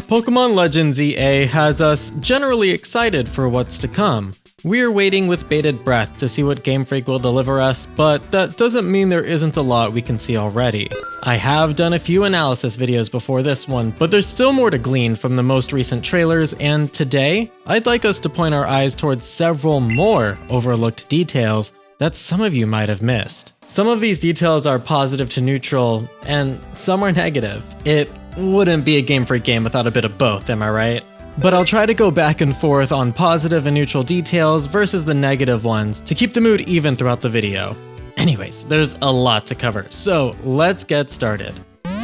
Pokemon Legends EA has us generally excited for what's to come. We're waiting with bated breath to see what Game Freak will deliver us, but that doesn't mean there isn't a lot we can see already. I have done a few analysis videos before this one, but there's still more to glean from the most recent trailers, and today, I'd like us to point our eyes towards several more overlooked details that some of you might have missed. Some of these details are positive to neutral, and some are negative. It wouldn't be a Game Freak game without a bit of both, am I right? But I'll try to go back and forth on positive and neutral details versus the negative ones to keep the mood even throughout the video. Anyways, there's a lot to cover, so let's get started.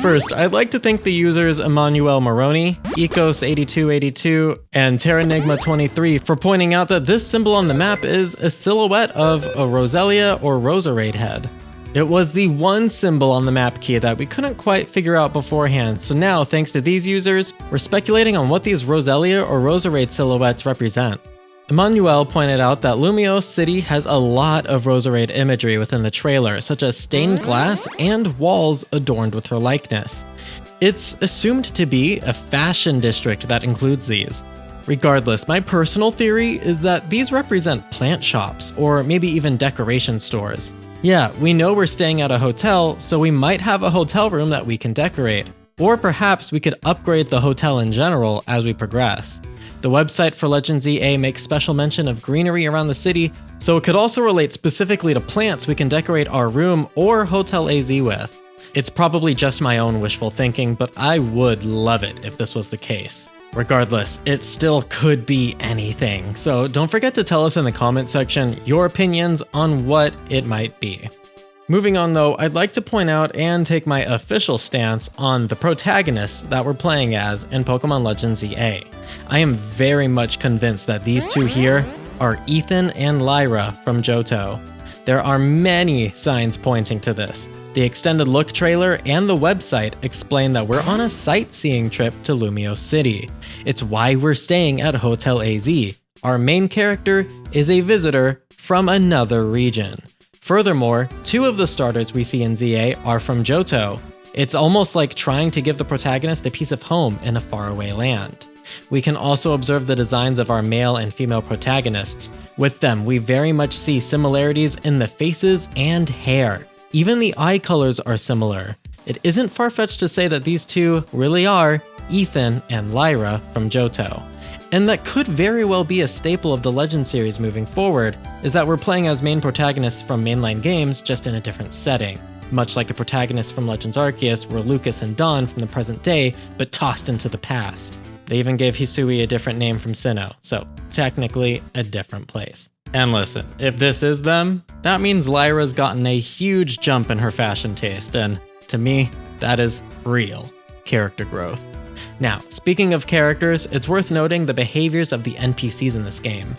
First, I'd like to thank the users Emmanuel Moroni, Ecos8282, and Terranigma23 for pointing out that this symbol on the map is a silhouette of a Roselia or Roserade head. It was the one symbol on the map key that we couldn't quite figure out beforehand, so now, thanks to these users, we're speculating on what these Roselia or Roserade silhouettes represent. Emmanuel pointed out that Lumiose City has a lot of Roserade imagery within the trailer, such as stained glass and walls adorned with her likeness. It's assumed to be a fashion district that includes these. Regardless, my personal theory is that these represent plant shops, or maybe even decoration stores. Yeah, we know we're staying at a hotel, so we might have a hotel room that we can decorate. Or perhaps we could upgrade the hotel in general as we progress. The website for Legends EA makes special mention of greenery around the city, so it could also relate specifically to plants we can decorate our room or Hotel AZ with. It's probably just my own wishful thinking, but I would love it if this was the case. Regardless, it still could be anything, so don't forget to tell us in the comment section your opinions on what it might be. Moving on though, I'd like to point out and take my official stance on the protagonists that we're playing as in Pokemon Legends EA. I am very much convinced that these two here are Ethan and Lyra from Johto. There are many signs pointing to this. The extended look trailer and the website explain that we're on a sightseeing trip to Lumiose City. It's why we're staying at Hotel AZ. Our main character is a visitor from another region. Furthermore, two of the starters we see in ZA are from Johto. It's almost like trying to give the protagonist a piece of home in a faraway land. We can also observe the designs of our male and female protagonists. With them, we very much see similarities in the faces and hair. Even the eye colors are similar. It isn't far-fetched to say that these two really are Ethan and Lyra from Johto. And that could very well be a staple of the Legend series moving forward, is that we're playing as main protagonists from mainline games, just in a different setting. Much like the protagonists from Legends Arceus were Lucas and Dawn from the present day, but tossed into the past. They even gave Hisui a different name from Sinnoh, so technically a different place. And listen, if this is them, that means Lyra's gotten a huge jump in her fashion taste, and to me, that is real character growth. Now, speaking of characters, it's worth noting the behaviors of the NPCs in this game.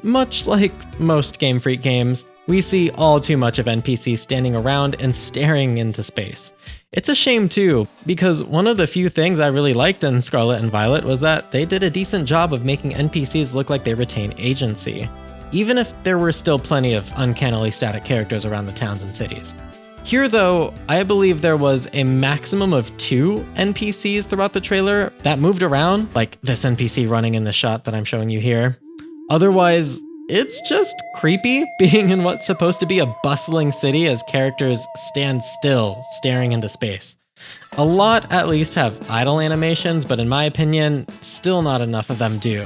Much like most Game Freak games, we see all too much of NPCs standing around and staring into space. It's a shame too, because one of the few things I really liked in Scarlet and Violet was that they did a decent job of making NPCs look like they retain agency, even if there were still plenty of uncannily static characters around the towns and cities. Here though, I believe there was a maximum of 2 NPCs throughout the trailer that moved around, like this NPC running in the shot that I'm showing you here. Otherwise, it's just creepy being in what's supposed to be a bustling city as characters stand still, staring into space. A lot at least have idle animations, but in my opinion, still not enough of them do.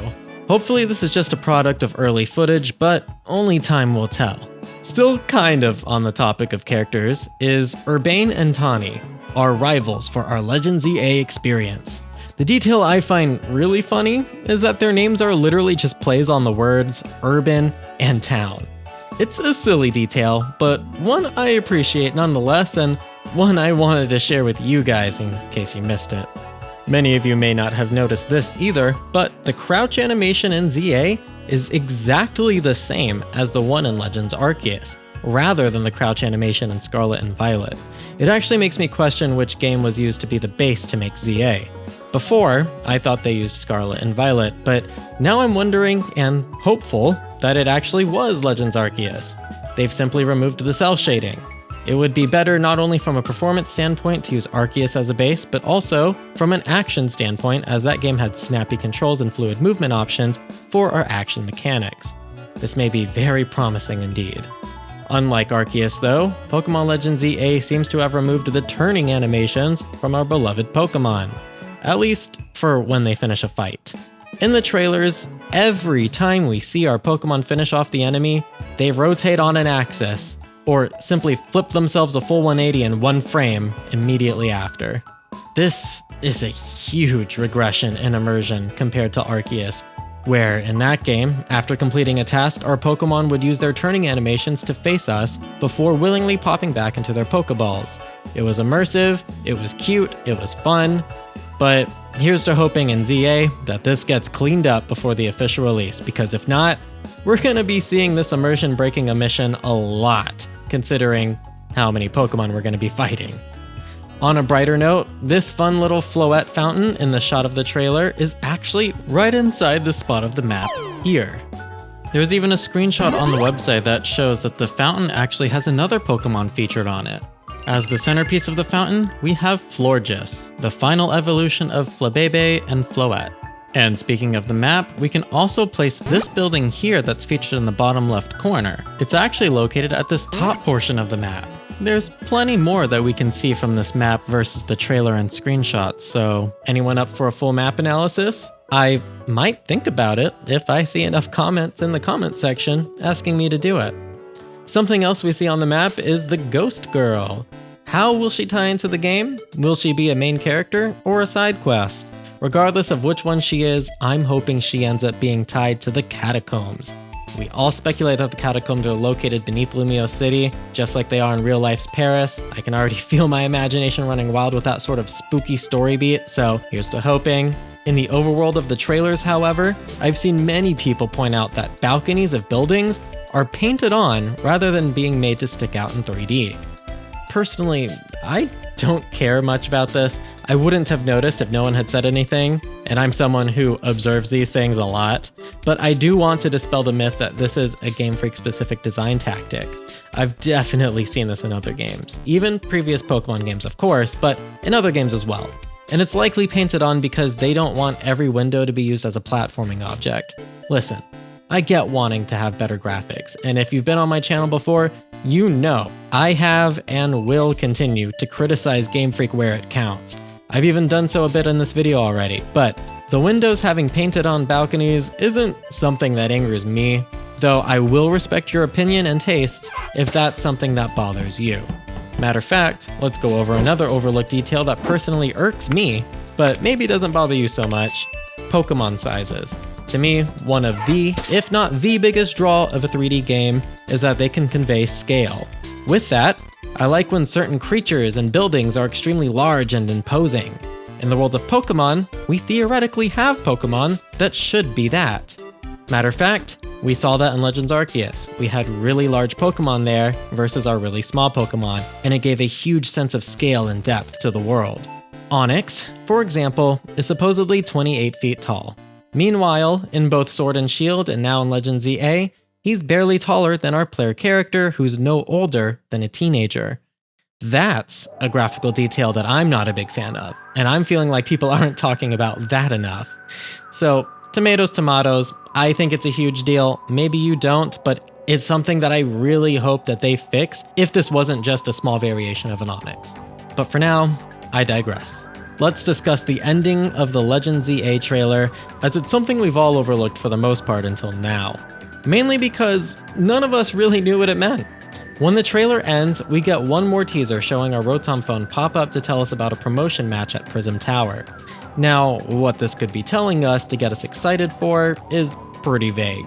Hopefully this is just a product of early footage, but only time will tell. Still kind of on the topic of characters is Urbane and Tawny, our rivals for our Legends EA experience. The detail I find really funny is that their names are literally just plays on the words urban and town. It's a silly detail, but one I appreciate nonetheless, and one I wanted to share with you guys in case you missed it. Many of you may not have noticed this either, but the crouch animation in ZA is exactly the same as the one in Legends Arceus, rather than the crouch animation in Scarlet and Violet. It actually makes me question which game was used to be the base to make ZA. Before, I thought they used Scarlet and Violet, but now I'm wondering and hopeful that it actually was Legends Arceus. They've simply removed the cell shading. It would be better not only from a performance standpoint to use Arceus as a base, but also from an action standpoint, as that game had snappy controls and fluid movement options for our action mechanics. This may be very promising indeed. Unlike Arceus though, Pokemon Legends EA seems to have removed the turning animations from our beloved Pokemon, at least for when they finish a fight. In the trailers, every time we see our Pokemon finish off the enemy, they rotate on an axis, or simply flip themselves a full 180 in one frame immediately after. This is a huge regression in immersion compared to Arceus, where in that game, after completing a task, our Pokemon would use their turning animations to face us before willingly popping back into their Pokeballs. It was immersive, it was cute, it was fun, but here's to hoping in ZA that this gets cleaned up before the official release, because if not, we're gonna be seeing this immersion breaking a mission a lot, considering how many Pokemon we're gonna be fighting. On a brighter note, this fun little Floette fountain in the shot of the trailer is actually right inside the spot of the map here. There's even a screenshot on the website that shows that the fountain actually has another Pokemon featured on it. As the centerpiece of the fountain, we have Florges, the final evolution of Flabebe and Floette. And speaking of the map, we can also place this building here that's featured in the bottom left corner. It's actually located at this top portion of the map. There's plenty more that we can see from this map versus the trailer and screenshots, so anyone up for a full map analysis? I might think about it if I see enough comments in the comment section asking me to do it. Something else we see on the map is the Ghost Girl. How will she tie into the game? Will she be a main character or a side quest? Regardless of which one she is, I'm hoping she ends up being tied to the Catacombs. We all speculate that the Catacombs are located beneath Lumio City, just like they are in real life's Paris. I can already feel my imagination running wild with that sort of spooky story beat, so here's to hoping. In the overworld of the trailers, however, I've seen many people point out that balconies of buildings are painted on rather than being made to stick out in 3D. Personally, I don't care much about this. I wouldn't have noticed if no one had said anything, and I'm someone who observes these things a lot, but I do want to dispel the myth that this is a Game Freak specific design tactic. I've definitely seen this in other games, even previous Pokemon games of course, but in other games as well. And it's likely painted on because they don't want every window to be used as a platforming object. Listen, I get wanting to have better graphics, and if you've been on my channel before, you know I have and will continue to criticize Game Freak where it counts. I've even done so a bit in this video already, but the windows having painted on balconies isn't something that angers me, though I will respect your opinion and tastes if that's something that bothers you. Matter of fact, let's go over another overlooked detail that personally irks me, but maybe doesn't bother you so much: Pokemon sizes. To me, one of the, if not the biggest draw of a 3D game is that they can convey scale. With that, I like when certain creatures and buildings are extremely large and imposing. In the world of Pokemon, we theoretically have Pokemon that should be that. Matter of fact, we saw that in Legends Arceus. We had really large Pokemon there versus our really small Pokemon, and it gave a huge sense of scale and depth to the world. Onix, for example, is supposedly 28 feet tall. Meanwhile, in both Sword and Shield and now in Legends EA, he's barely taller than our player character who's no older than a teenager. That's a graphical detail that I'm not a big fan of, and I'm feeling like people aren't talking about that enough. So, tomatoes, tomatoes, I think it's a huge deal. Maybe you don't, but it's something that I really hope that they fix if this wasn't just a small variation of an Onix. But for now, I digress. Let's discuss the ending of the Legends EA trailer, as it's something we've all overlooked for the most part until now. Mainly because none of us really knew what it meant. When the trailer ends, we get one more teaser showing our Rotom phone pop up to tell us about a promotion match at Prism Tower. Now, what this could be telling us to get us excited for is pretty vague.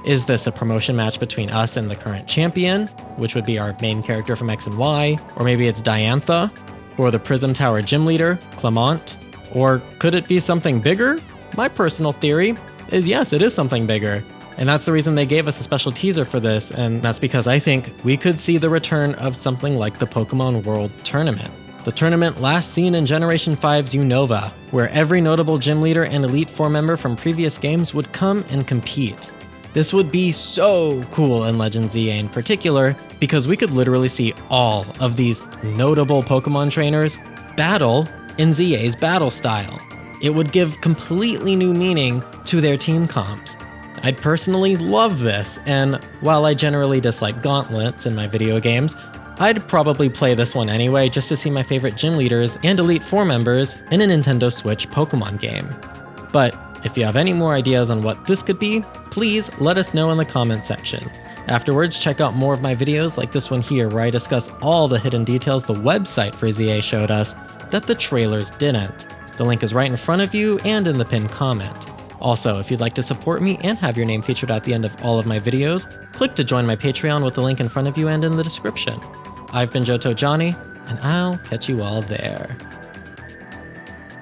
Is this a promotion match between us and the current champion, which would be our main character from X and Y, or maybe it's Diantha, or the Prism Tower gym leader, Clement? Or could it be something bigger? My personal theory is yes, it is something bigger. And that's the reason they gave us a special teaser for this, and that's because I think we could see the return of something like the Pokemon World Tournament. The tournament last seen in Generation 5's Unova, where every notable gym leader and Elite Four member from previous games would come and compete. This would be so cool in Legends ZA in particular, because we could literally see all of these notable Pokemon trainers battle in ZA's battle style. It would give completely new meaning to their team comps. I'd personally love this, and while I generally dislike gauntlets in my video games, I'd probably play this one anyway just to see my favorite gym leaders and Elite Four members in a Nintendo Switch Pokemon game. But if you have any more ideas on what this could be, please let us know in the comment section. Afterwards, check out more of my videos like this one here where I discuss all the hidden details the website for ZA showed us that the trailers didn't. The link is right in front of you and in the pinned comment. Also, if you'd like to support me and have your name featured at the end of all of my videos, click to join my Patreon with the link in front of you and in the description. I've been johtojonny, and I'll catch you all there.